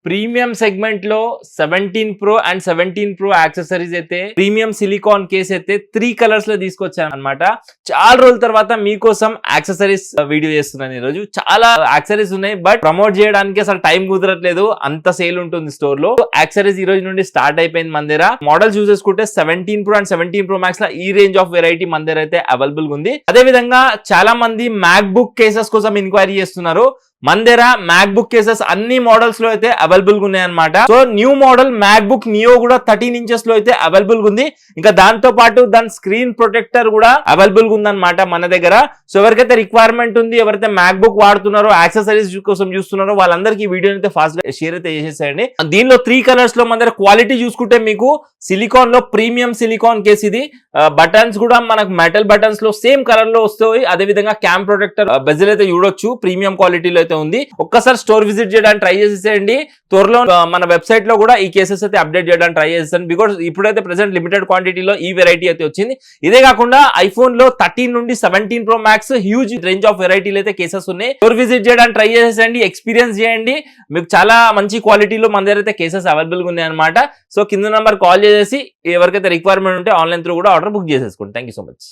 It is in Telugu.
ప్రీమియం సెగ్మెంట్ లో 17 Pro అండ్ 17 Pro యాక్సెసరీస్ అయితే ప్రీమియం సిలికాన్ కేస్ అయితే 3 కలర్స్ లో తీసుకొచ్చాను అనమాట. చాలా రోజుల తర్వాత మీకోసం యాక్సెసరీస్ వీడియో చేస్తున్నాను ఈ రోజు. చాలా యాక్సెసరీస్ ఉన్నాయి, బట్ ప్రమోట్ చేయడానికి అసలు టైం కుదరట్లేదు, అంత సేల్ ఉంటుంది స్టోర్ లో. యాక్సెసరీస్ ఈ రోజు నుండి స్టార్ట్ అయిపోయింది మన దగ్గర. మోడల్ చూసేసుకుంటే 17 Pro అండ్ 17 Pro Max లా ఈ రేంజ్ ఆఫ్ వెరైటీ మన దగ్గర అయితే అవైలబుల్ గా ఉంది. అదే విధంగా చాలా మంది మ్యాక్ బుక్ కేసెస్ కోసం ఇన్క్వైరీ చేస్తున్నారు. మన దగ్గర మ్యాక్ బుక్ కేసెస్ అన్ని మోడల్స్ లో అయితే అవైలబుల్ గా ఉన్నాయి అనమాట. So new model MacBook Neo కూడా 13 ఇంచెస్ లో అయితే అవైలబుల్ గా ఉంది. ఇంకా దాంతో పాటు దాని స్క్రీన్ ప్రొటెక్టర్ కూడా అవైలబుల్ గా ఉందన్నమాట మన దగ్గర. సో ఎవరికైతే రిక్వైర్మెంట్ ఉంది, ఎవరైతే మ్యాక్ బుక్ వాడుతున్నారో, యాక్సెసరీస్ కోసం చూస్తున్నారో, వాళ్ళందరికీ ఈ వీడియో అయితే ఫాస్ట్ గా షేర్ అయితే చేసేసేయండి. దీనిలో 3 కలర్స్ లో మన దగ్గర క్వాలిటీ చూసుకుంటే మీకు సిలికాన్ లో ప్రీమియం సిలికాన్ కేస్ ఇది. బటన్స్ కూడా మనకు మెటల్ బటన్స్ లో సేమ్ కలర్ లో వస్తాయి. అదే విధంగా క్యామ్ ప్రొటెక్టర్ బెజల్ అయితే చూడొచ్చు, ప్రీమియం క్వాలిటీలో అయితే ఉంది. ఒక్కసారి స్టోర్ విజిట్ చేయడానికి ట్రై చేసేయండి. త్వరలో మన వెబ్సైట్ లో కూడా ఈ కేసెస్ అయితే అప్డేట్ చేయడానికి ట్రై చేస్తాను. బికాస్ ఇప్పుడైతే ప్రెసెంట్ లిమిటెడ్ క్వాంటిటీలో ఈ వెరైటీ అయితే వచ్చింది. ఇదే కాకుండా ఐఫోన్ లో 13 నుండి 17 Pro Max huge range of వెరైటీలు అయితే కేసెస్ ఉన్నాయి. స్టోర్ విజిట్ చేయడానికి ట్రై చేసేయండి, ఎక్స్పీరియన్స్ చేయండి. మీకు చాలా మంచి క్వాలిటీలో మన దగ్గర అయితే కేసెస్ అవైలబుల్ గా ఉన్నాయి అనమాట. సో కింద నెంబర్ కాల్ చేసి ఎవరికైతే రిక్వైర్మెంట్ ఉంటే ఆన్లైన్ త్రూ కూడా ఆర్డర్ బుక్ చేసేసుకోండి. Thank you so much.